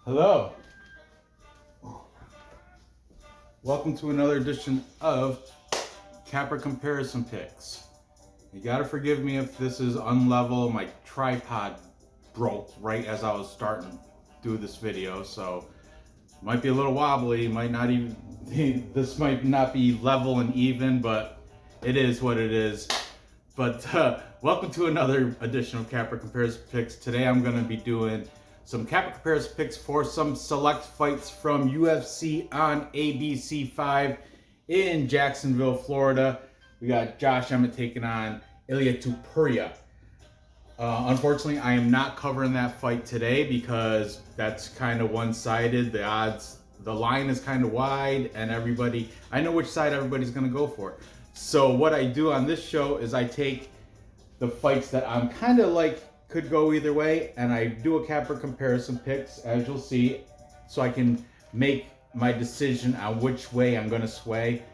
Hello. Welcome to another edition of Capper Comparison Picks. You gotta forgive me if this is unlevel. My tripod broke right as I was starting to do this video, so might be a little wobbly. Might not even this might not be level and even, but it is what it is. But welcome to another edition of Capper Comparison Picks. Today I'm gonna be doing some Capper Comparison Picks for some select fights from UFC on ABC 5 in Jacksonville, Florida. We got Josh Emmett taking on Ilia Topuria. Unfortunately, I am not covering that fight today because that's kind of one-sided. The line is kind of wide, and I know which side everybody's going to go for. So what I do on this show is I take the fights that I'm kind of like could go either way, and I do a Capper Comparison Picks, as you'll see, so I can make my decision on which way I'm going to sway.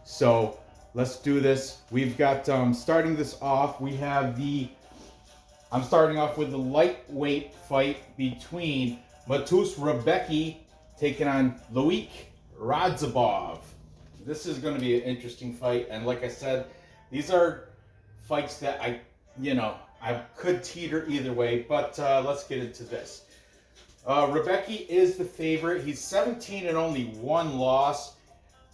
So let's do this. We've got, starting this off, I'm starting off with the lightweight fight between Mateusz Rebecci taking on Loik Radzhabov. This is going to be an interesting fight, and like I said, these are fights that I could teeter either way, but let's get into this. Rebecci is the favorite. He's 17 and only one loss.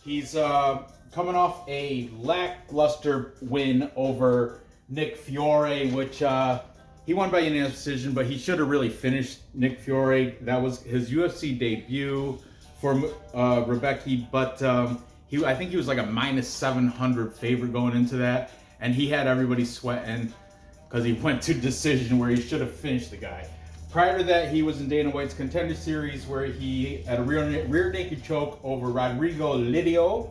He's coming off a lackluster win over Nick Fiore, which he won by unanimous decision, but he should have really finished Nick Fiore. That was his UFC debut for Rebecci, but I think he was like a -700 favorite going into that, and he had everybody sweating because he went to decision where he should have finished the guy. Prior to that, he was in Dana White's Contender Series where he had a rear naked choke over Rodrigo Lidio.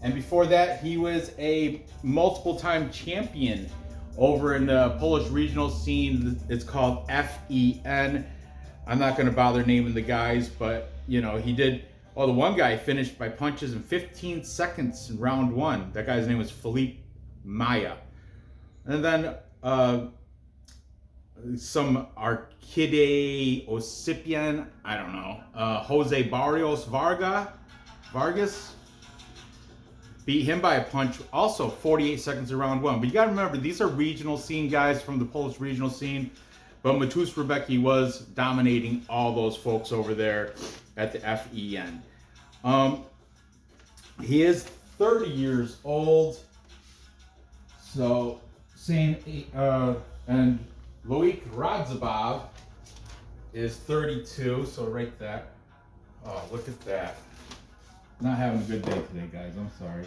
And before that, he was a multiple-time champion over in the Polish regional scene. It's called FEN. I'm not going to bother naming the guys, but, he did. Oh, the one guy finished by punches in 15 seconds in round one. That guy's name was Felipe Maya. And then some Arcade Osipian, I don't know, Jose Barrios Vargas beat him by a punch, also 48 seconds in round one. But you got to remember, these are regional scene guys from the Polish regional scene, but Mateusz Rebecci was dominating all those folks over there at the FEN. He is 30 years old, so and Loik Radzhabov is 32, so write that. Oh, look at that. Not having a good day today, guys. I'm sorry.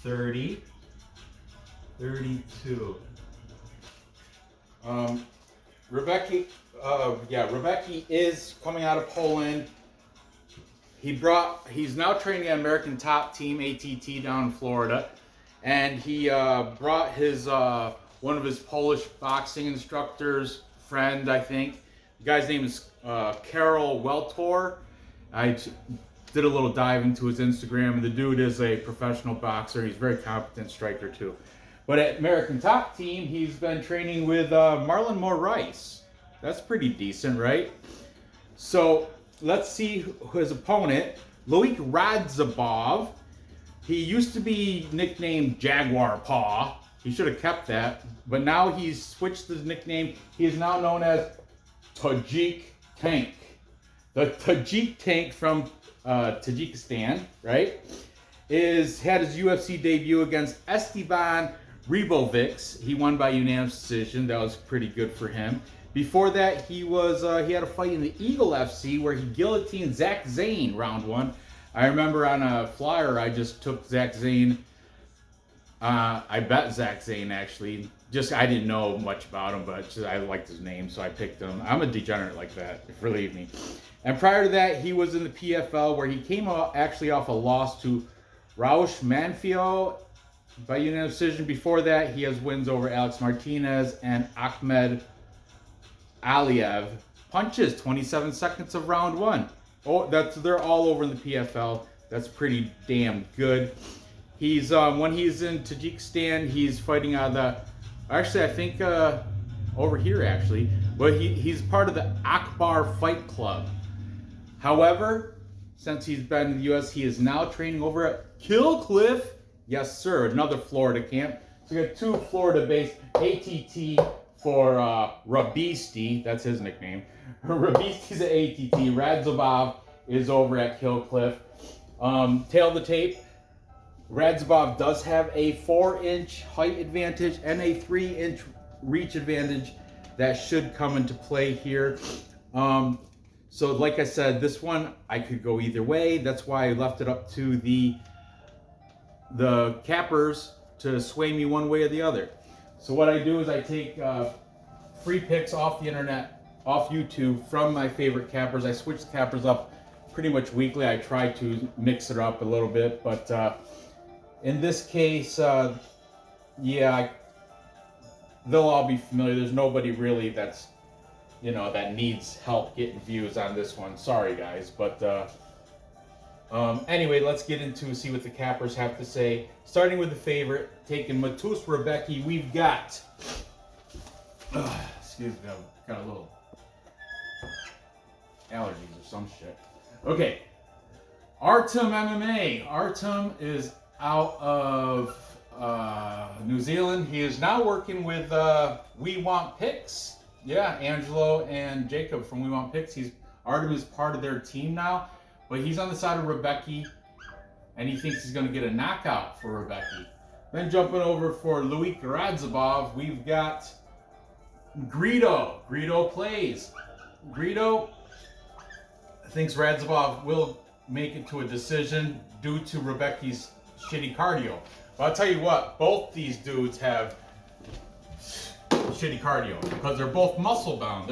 30, 32. Rebecci is coming out of Poland. He's now training at American Top Team, ATT, down in Florida. And he brought his one of his Polish boxing instructors, friend, I think. The guy's name is Karol Weltor. I did a little dive into his Instagram, and the dude is a professional boxer. He's a very competent striker, too. But at American Top Team, he's been training with Marlon Moraes. That's pretty decent, right? So let's see his opponent, Loik Radzhabov. He used to be nicknamed Jaguar Paw. He should have kept that, but now he's switched his nickname. He is now known as Tajik Tank. The Tajik Tank from Tajikistan, right, had his UFC debut against Esteban Ribovics. He won by unanimous decision. That was pretty good for him. Before that, he had a fight in the Eagle FC where he guillotined Zach Zane round one. I remember on a flyer, I just took Zach Zane. I bet Zach Zane, actually. I didn't know much about him, but I liked his name, so I picked him. I'm a degenerate like that, believe me. And prior to that, he was in the PFL where he came actually off a loss to Raush Manfio by unanimous decision. Before that, he has wins over Alex Martinez and Ahmed Aliev. Punches, 27 seconds of round one. Oh, they're all over in the PFL. That's pretty damn good. He's when he's in Tajikistan, he's fighting out of the. Actually, I think over here actually, but he's part of the Akbar Fight Club. However, since he's been in the U.S., he is now training over at Kill Cliff. Yes, sir, another Florida camp. So we got 2 Florida-based, ATT for Rebecci, that's his nickname. Rebecci's at ATT. Radzhabov is over at Kill Cliff. Tail of the tape, Radzhabov does have a 4-inch height advantage and a 3-inch reach advantage that should come into play here. So like I said, this one I could go either way. That's why I left it up to the cappers to sway me one way or the other. So what I do is I take free picks off the internet, off YouTube, from my favorite cappers. I switch the cappers up pretty much weekly. I try to mix it up a little bit, but in this case, yeah, they'll all be familiar. There's nobody really that's, you know, that needs help getting views on this one. Sorry, guys, but anyway, let's get into see what the cappers have to say. Starting with the favorite, taking Mateusz Rebecci, we've got. Excuse me, I've got a little allergies or some shit. Okay, Artem MMA. Artem is out of New Zealand. He is now working with We Want Picks. Yeah, Angelo and Jacob from We Want Picks. Artem is part of their team now, but he's on the side of Rebecci, and he thinks he's going to get a knockout for Rebecci. Then jumping over for Loik Radzhabov, we've got Greedo. Greedo plays. Greedo thinks Radzhabov will make it to a decision due to Rebecci's shitty cardio. But I'll tell you what, both these dudes have shitty cardio because they're both muscle bound.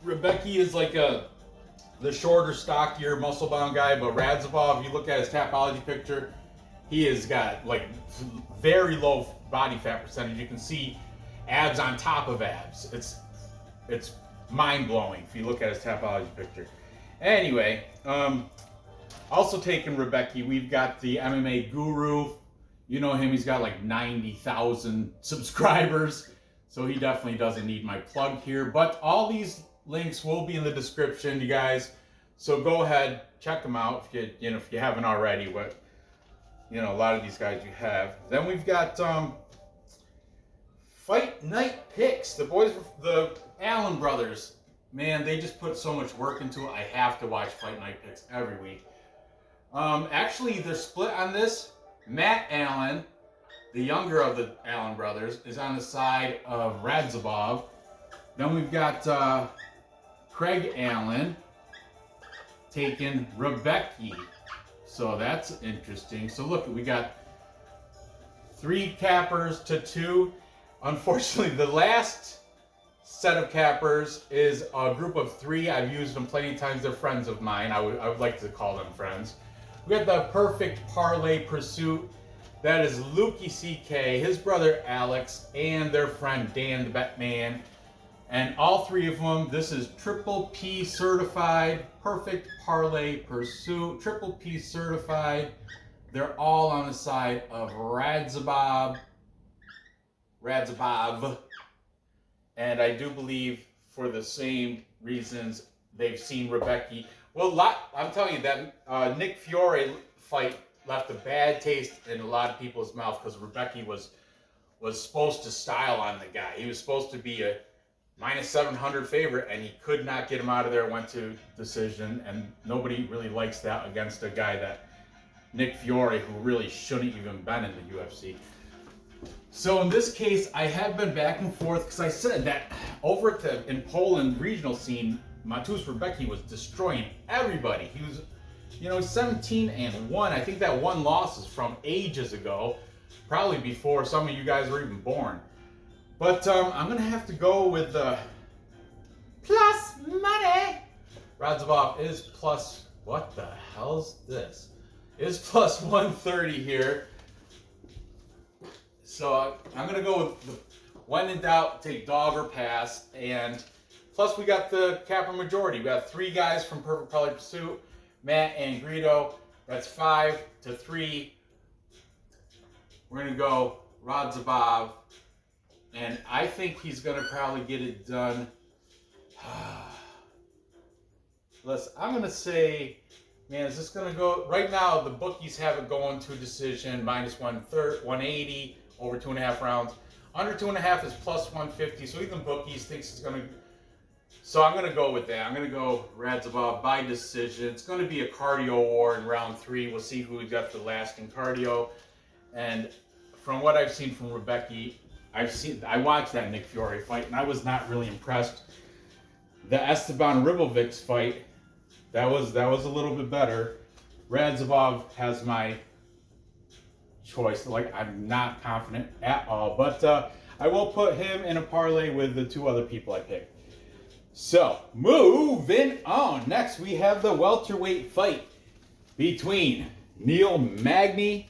Rebecci is like the shorter, stockier, muscle bound guy, but Radzhabov, if you look at his Tapology picture, he has got like very low body fat percentage. You can see abs on top of abs. It's mind blowing if you look at his Tapology picture. Anyway, also taking Rebecci, we've got the MMA Guru. You know him, he's got like 90,000 subscribers, so he definitely doesn't need my plug here. But all these links will be in the description, you guys. So go ahead, check them out if you haven't already. But a lot of these guys you have. Then we've got Fight Night Picks. The boys, the Allen brothers, man, they just put so much work into it. I have to watch Fight Night Picks every week. Actually, they're split on this. Matt Allen, the younger of the Allen brothers, is on the side of Radzhabov. Then we've got Craig Allen taking Rebecci. So that's interesting. So look, we got 3 cappers to 2. Unfortunately, the last set of cappers is a group of 3. I've used them plenty of times. They're friends of mine. I would like to call them friends. We got the Perfect Parlay Pursuit. That is Lukey CK, his brother Alex, and their friend Dan the Batman. And all 3 of them, this is Triple P certified, Perfect Parlay Pursuit, Triple P certified. They're all on the side of Radzhabov. And I do believe for the same reasons they've seen Rebecci. Well, I'm telling you that Nick Fiore fight left a bad taste in a lot of people's mouth because Rebecci was supposed to style on the guy. He was supposed to be a -700 favorite, and he could not get him out of there. Went to decision, and nobody really likes that against a guy that Nick Fiore, who really shouldn't even been in the UFC. So in this case, I have been back and forth because I said that over in Poland regional scene, Mateusz Rebecci was destroying everybody. He was, 17-1. I think that one loss is from ages ago, probably before some of you guys were even born. But I'm gonna have to go with the plus money. Radzhabov is plus. What the hell's this? Is plus 130 here. So I'm gonna go with the when in doubt, take dog or pass, and plus we got the capper majority. We got 3 guys from Perfect Parlay Pursuit, Matt and Greedo. That's 5-3. We're gonna go Radzhabov And I think he's going to probably get it done. I'm going to say, man, is this going to go? Right now, the bookies have it going to a decision, minus 180 over 2.5 rounds. Under 2.5 is plus 150. So even bookies thinks it's going to. So I'm going to go with that. I'm going to go Radzhabov by decision. It's going to be a cardio war in round 3. We'll see who got the lasting cardio. And from what I've seen from Rebecci, I watched that Nick Fiore fight, and I was not really impressed. The Esteban Ribovics fight, that was a little bit better. Radzhabov has my choice. Like, I'm not confident at all, but I will put him in a parlay with the 2 other people I picked. So, moving on. Next, we have the welterweight fight between Magny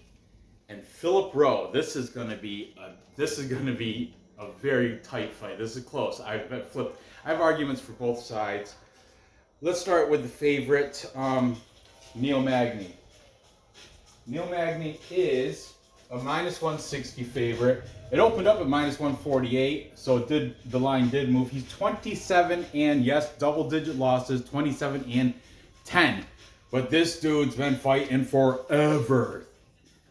and Philip Rowe. This is going to be a very tight fight. This is close. I have arguments for both sides. Let's start with the favorite, Magny. Magny is a minus 160 favorite. It opened up at minus 148, so the line did move. He's 27 and, yes, double-digit losses, 27 and 10. But this dude's been fighting forever,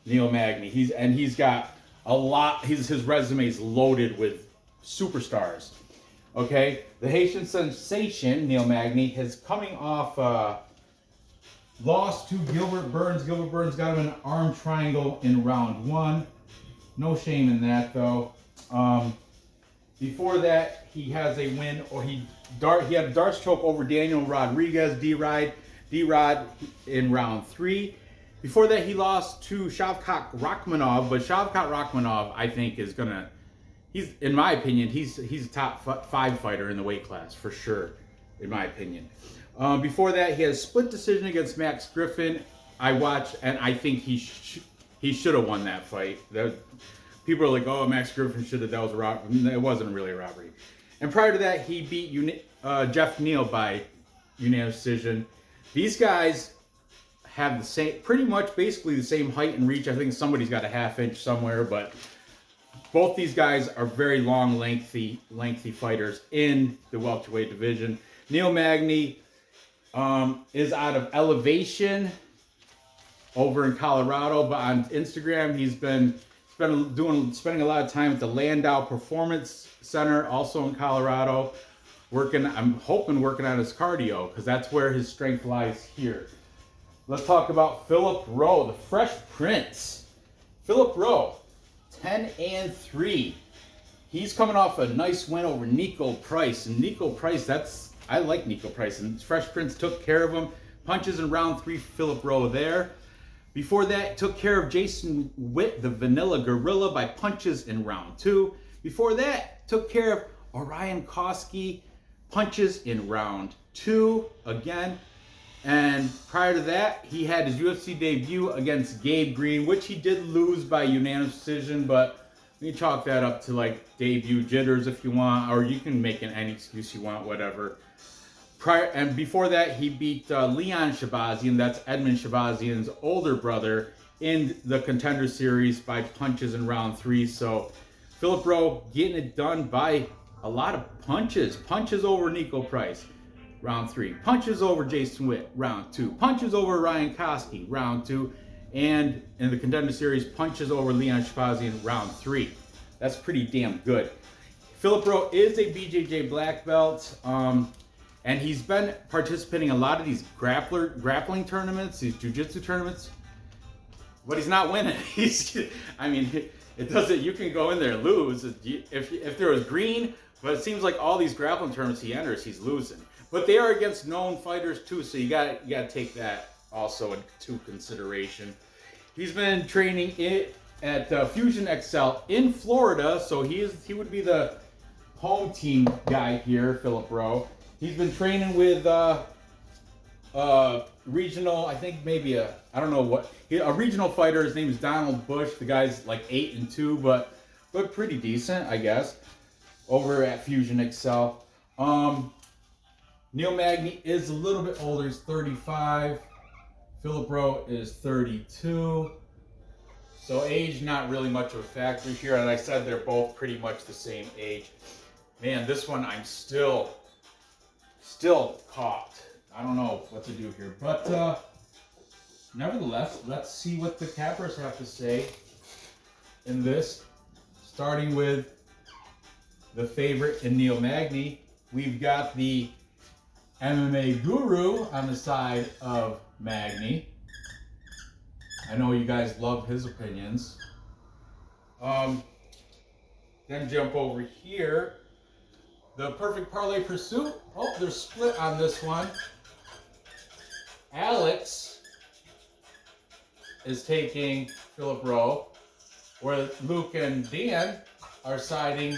Magny. He's got a lot. His resume is loaded with superstars. Okay, the Haitian sensation, Magny, is coming off loss to Gilbert Burns. Gilbert Burns got him an arm triangle in round 1. No shame in that, though. Before that, he has a win, or he had a Darce choke over Daniel Rodriguez, D-Rod in round 3. Before that, he lost to Shavkat Rakhmonov, but Shavkat Rakhmonov, I think, is gonna. In my opinion, he's a top 5 fighter in the weight class for sure. In my opinion. Before that, he had a split decision against Max Griffin. I watched, and I think he should have won that fight. People are like, "Oh, Max Griffin should have." That was a robbery. It wasn't really a robbery. And prior to that, he beat Jeff Neal by unanimous decision. These guys have the same, pretty much, basically the same height and reach. I think somebody's got a half-inch somewhere, but both these guys are very long, lengthy fighters in the welterweight division. Magny is out of Elevation over in Colorado, but on Instagram he's been spending a lot of time at the Landau Performance Center, also in Colorado, working on his cardio, because that's where his strength lies here. Let's talk about Philip Rowe, the Fresh Prince. Philip Rowe, 10-3. He's coming off a nice win over Nico Price. And Nico Price, I like Nico Price. And Fresh Prince took care of him. Punches in round 3, Philip Rowe there. Before that, took care of Jason Witt, the Vanilla Gorilla, by punches in round 2. Before that, took care of Orion Koski, punches in round 2 again. And prior to that, he had his UFC debut against Gabe Green, which he did lose by unanimous decision, but you chalk that up to like debut jitters if you want, or you can make any excuse you want, whatever. And before that, he beat Leon Shabazian, that's Edmund Shabazian's older brother, in the Contender Series by punches in round 3. So Philip Rowe getting it done by a lot of punches. Punches over Nico Price, round 3. Punches over Jason Witt, round 2. Punches over Ryan Koski, round 2. And in the Contender Series, punches over Leon Shabazian, round 3. That's pretty damn good. Philip Rowe is a BJJ black belt. And he's been participating in a lot of these grappling tournaments, these jiu-jitsu tournaments, but he's not winning. It doesn't. You can go in there and lose if there was green, but it seems like all these grappling tournaments he enters, he's losing. But they are against known fighters too, so you got to take that also into consideration. He's been training at Fusion XL in Florida, so he would be the home team guy here, Philip Rowe. He's been training with regional, I think maybe a regional fighter. His name is Donald Bush. The guy's like 8-2, but pretty decent, I guess, over at Fusion XL. Magny is a little bit older. He's 35. Philip Rowe is 32. So age, not really much of a factor here. And I said they're both pretty much the same age. Man, this one I'm still caught. I don't know what to do here. But nevertheless, let's see what the cappers have to say in this. Starting with the favorite in Neil Magny. We've got the MMA guru on the side of Magny. I know you guys love his opinions. Then jump over here. The Perfect Parlay Pursuit. Oh, they're split on this one. Alex is taking Philip Rowe, where Luke and Dan are siding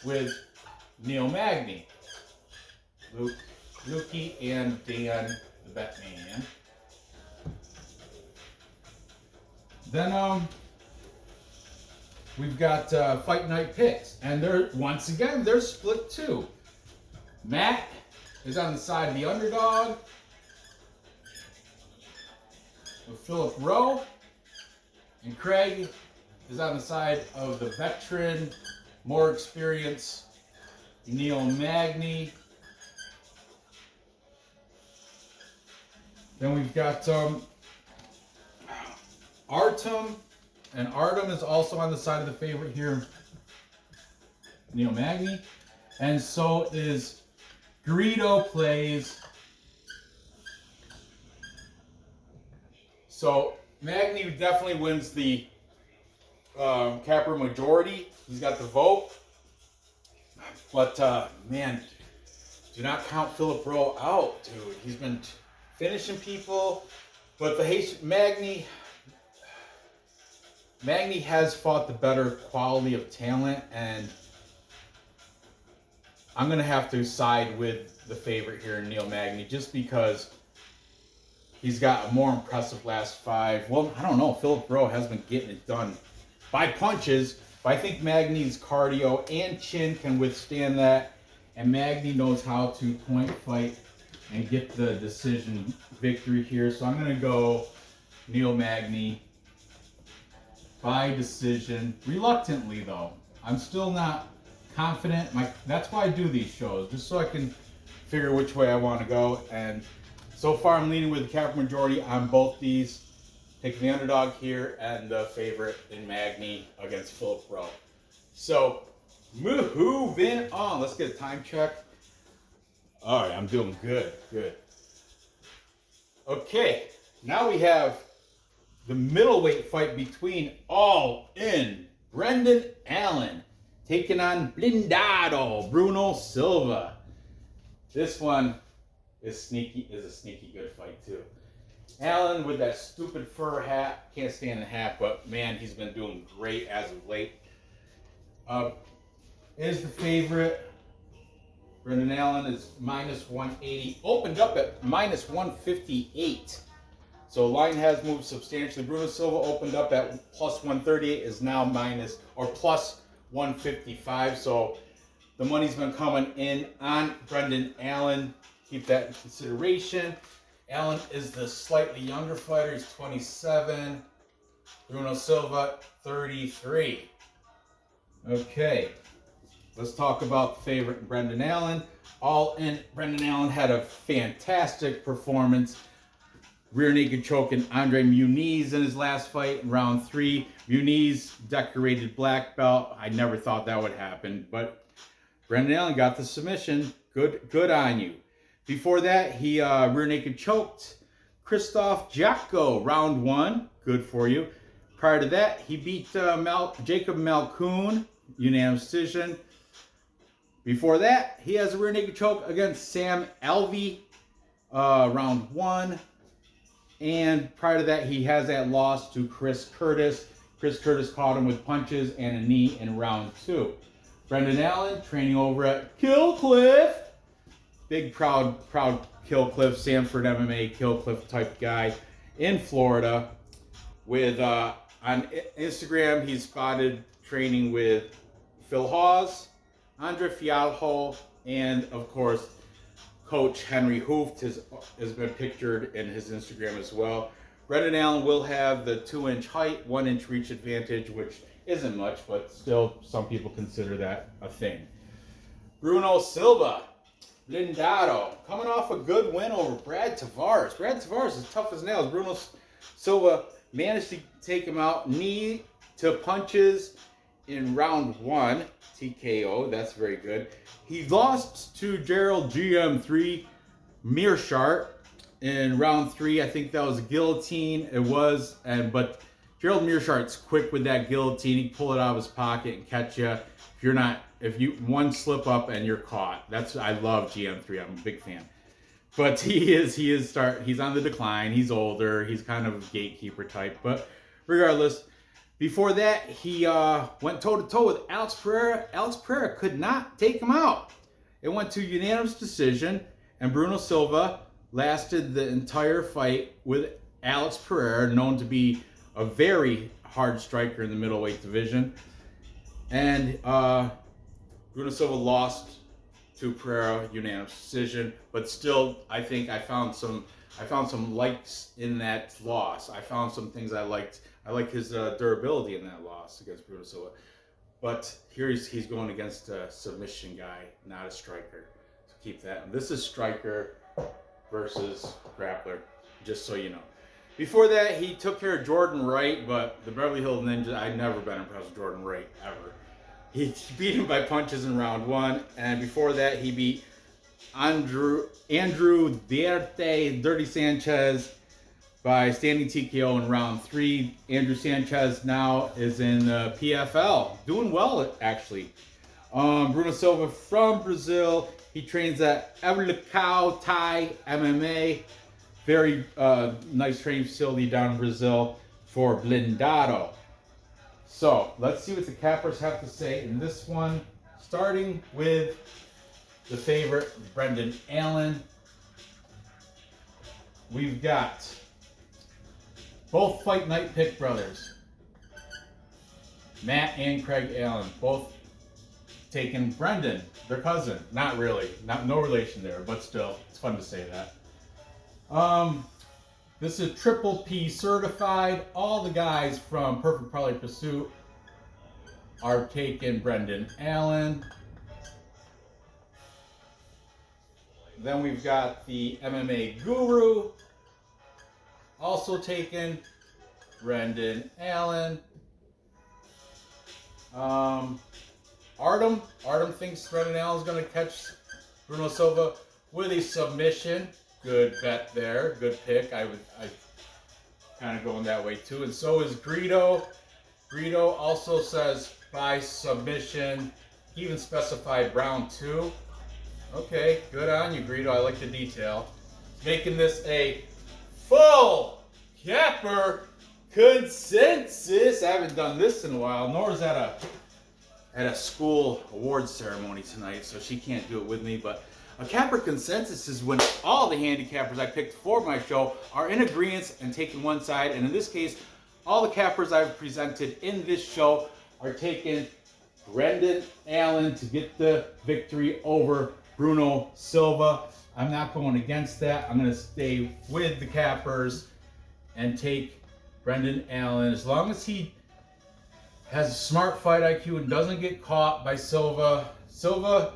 with Neil Magny. Lukey and Dan, the Batman. Then we've got Fight Night picks, and they're split too. Matt is on the side of the underdog with Philip Rowe, and Craig is on the side of the veteran, more experienced Neil Magny. Then we've got Artem, and Artem is also on the side of the favorite here, Neil Magny. And so is Greedo Plays. So Magny definitely wins the capper majority. He's got the vote. But man, do not count Philip Rowe out, dude. He's been finishing people. But the Magny has fought the better quality of talent, and I'm going to have to side with the favorite here, Neil Magny, just because he's got a more impressive last five. Well, I don't know. Philip Rowe has been getting it done by punches, but I think Magny's cardio and chin can withstand that, and Magny knows how to point fight and get the decision victory here. So I'm going to go Neil Magny by decision. Reluctantly, though. I'm still not confident. That's why I do these shows, just so I can figure which way I want to go. And so far, I'm leaning with the capper majority on both these. Taking the underdog here and the favorite in Magny against Philip Rowe. So, moving on. Let's get a time check. All right, I'm doing good. Okay, now we have the middleweight fight between All In Brendan Allen taking on Blindado Bruno Silva. This one is a sneaky good fight too. Allen with that stupid fur hat, can't stand the hat, but man, he's been doing great as of late. Is the favorite. Brendan Allen is minus 180, opened up at minus 158. So line has moved substantially. Bruno Silva opened up at plus 138, is now plus 155. So the money's been coming in on Brendan Allen. Keep that in consideration. Allen is the slightly younger fighter. He's 27. Bruno Silva, 33. Okay. Let's talk about the favorite, Brendan Allen. All In. Brendan Allen had a fantastic performance. Rear naked choking Andre Muniz in his last fight in round 3. Muniz, decorated black belt. I never thought that would happen, but Brendan Allen got the submission. Good on you. Before that, he rear naked choked Krzysztof Jotko, round 1. Good for you. Prior to that, he beat Jacob Malkoun, unanimous decision. Before that, he has a rear naked choke against Sam Alvey, round 1. And prior to that, he has that loss to Chris Curtis. Chris Curtis caught him with punches and a knee in round 2. Brendan Allen training over at Killcliff. Big, proud Killcliff, Sanford MMA Killcliff type guy in Florida. With on Instagram, he's spotted training with Phil Hawes, Andre Fialho, and of course, Coach Henry Hooft has been pictured in his Instagram as well. Brendan Allen will have the 2-inch height, 1-inch reach advantage, which isn't much, but still some people consider that a thing. Bruno Silva, Blindado, coming off a good win over Brad Tavares. Brad Tavares is tough as nails. Bruno Silva managed to take him out knee to punches in round 1, TKO. That's very good. He lost to Gerald GM3 Mearshart in round 3. I think that was a guillotine. It was, but Gerald Mearshart's quick with that guillotine. He pull it out of his pocket and catch you. If you one slip up and you're caught. I love GM3. I'm a big fan. But he's on the decline. He's older. He's kind of a gatekeeper type. But regardless, before that, he went toe-to-toe with Alex Pereira. Alex Pereira could not take him out. It went to unanimous decision, and Bruno Silva lasted the entire fight with Alex Pereira, known to be a very hard striker in the middleweight division. And Bruno Silva lost to Pereira, unanimous decision. But still, I think I found some likes in that loss. I found some things I liked. I like his durability in that loss against Bruno Silva. But here he's going against a submission guy, not a striker. So keep that. This is striker versus grappler, just so you know. Before that, he took care of Jordan Wright, but the Beverly Hills Ninja, I've never been impressed with Jordan Wright, ever. He beat him by punches in round 1, and before that, he beat Andrew Dirty Sanchez by standing TKO in round 3. Andrew Sanchez now is in PFL, doing well, actually. Bruno Silva from Brazil. He trains at Everlicao Thai MMA. Very nice training facility down in Brazil for Blindado. So let's see what the cappers have to say in this one. Starting with the favorite, Brendan Allen. We've got both Fight Night pick brothers, Matt and Craig Allen, both taking Brendan, their cousin. Not really, no relation there, but still, it's fun to say that. This is Triple P certified. All the guys from Perfect Parlay Pursuit are taking Brendan Allen. Then we've got the MMA Guru, also taking Brendan Allen. Artem thinks Brendan Allen's going to catch Bruno Silva with a submission. Good bet there. Good pick. I kind of going that way too. And so is Greedo. Greedo also says by submission. He even specified round 2. Okay, good on you, Greedo. I like the detail. Making this a full capper consensus. I haven't done this in a while, nor is that at a school awards ceremony tonight, so she can't do it with me. But a capper consensus is when all the handicappers I picked for my show are in agreement and taking one side. And in this case, all the cappers I've presented in this show are taking Brendan Allen to get the victory over Bruno Silva. I'm not going against that. I'm going to stay with the cappers and take Brendan Allen. As long as he has a smart fight IQ and doesn't get caught by Silva. Silva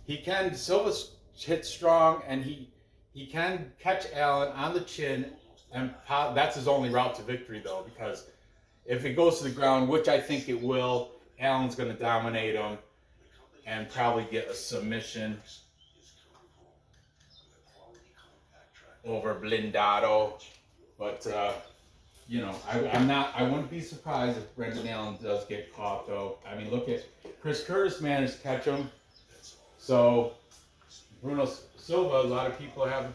hits strong, and he can catch Allen on the chin, and that's his only route to victory, though, because if it goes to the ground, which I think it will, Allen's going to dominate him and probably get a submission over Blindado. But I wouldn't be surprised if Brendan Allen does get caught, though. I mean, look at Chris Curtis managed to catch him. So Bruno Silva, a lot of people have.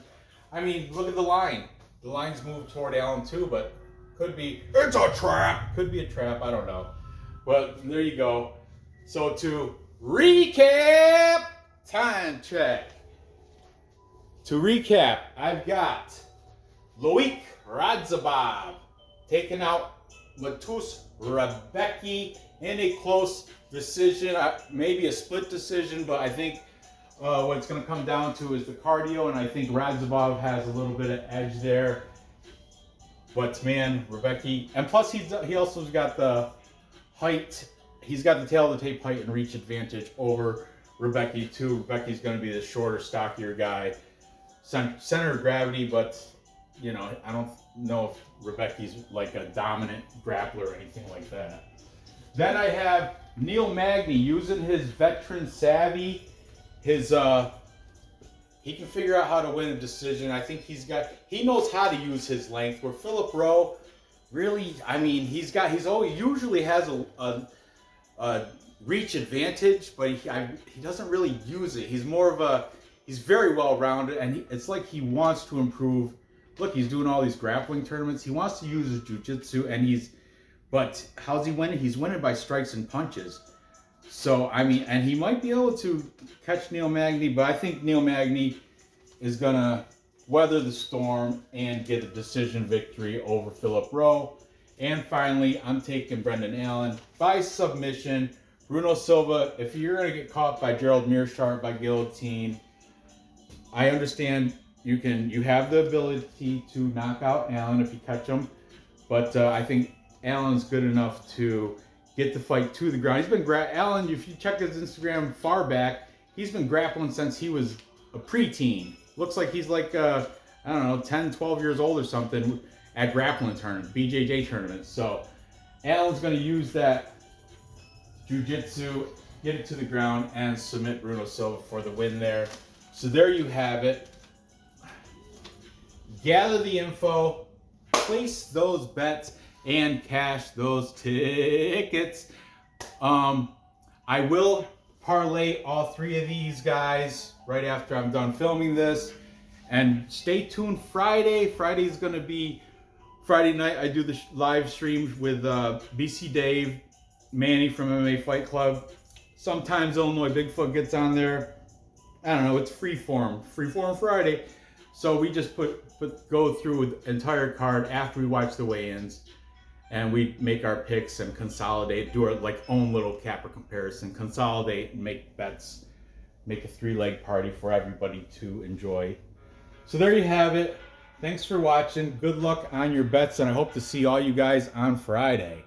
I mean, look at the line. The line's moved toward Allen too, but it's a trap. Could be a trap. I don't know. But there you go. So to recap, time check. To recap, I've got Loik Radzhabov taking out Mateusz Rebecci in a close decision, maybe a split decision, but I think what it's going to come down to is the cardio, and I think Radzhabov has a little bit of edge there. But man, Rebecci, and plus he also's got the height. He's got the tail of the tape height and reach advantage over Rebecci too. Rebecci's going to be the shorter, stockier guy, center of gravity. But you know, I don't know if Rebecci's like a dominant grappler or anything like that. Then I have Neil Magny using his veteran savvy. He can figure out how to win a decision. I think he knows how to use his length. Where Philip Rowe, really, I mean, he usually has a reach advantage, but he doesn't really use it. He's very well rounded, and it's like he wants to improve. Look, he's doing all these grappling tournaments. He wants to use his jiu-jitsu, but how's he winning? He's winning by strikes and punches. So, I mean, and he might be able to catch Neil Magny, but I think Neil Magny is going to weather the storm and get a decision victory over Philip Rowe. And finally, I'm taking Brendan Allen by submission. Bruno Silva, if you're going to get caught by Gerald Meerschaert by guillotine, I understand you have the ability to knock out Allen if you catch him, but I think Allen's good enough to get the fight to the ground. He's been Allen, if you check his Instagram far back, he's been grappling since he was a preteen. Looks like he's like, I don't know, 10, 12 years old or something at grappling tournaments, BJJ tournaments. So Allen's going to use that jiu-jitsu, get it to the ground, and submit Bruno Silva for the win there. So there you have it. Gather the info, place those bets, and cash those tickets. I will parlay all three of these guys right after I'm done filming this. And stay tuned Friday. Friday's going to be Friday night. I do the live streams with BC Dave, Manny from MMA Fight Club. Sometimes Illinois Bigfoot gets on there. I don't know, it's freeform Friday. So we just go through the entire card after we watch the weigh-ins. And we make our picks and consolidate, do our own little capper comparison, consolidate and make bets, make a three-leg party for everybody to enjoy. So there you have it. Thanks for watching. Good luck on your bets, and I hope to see all you guys on Friday.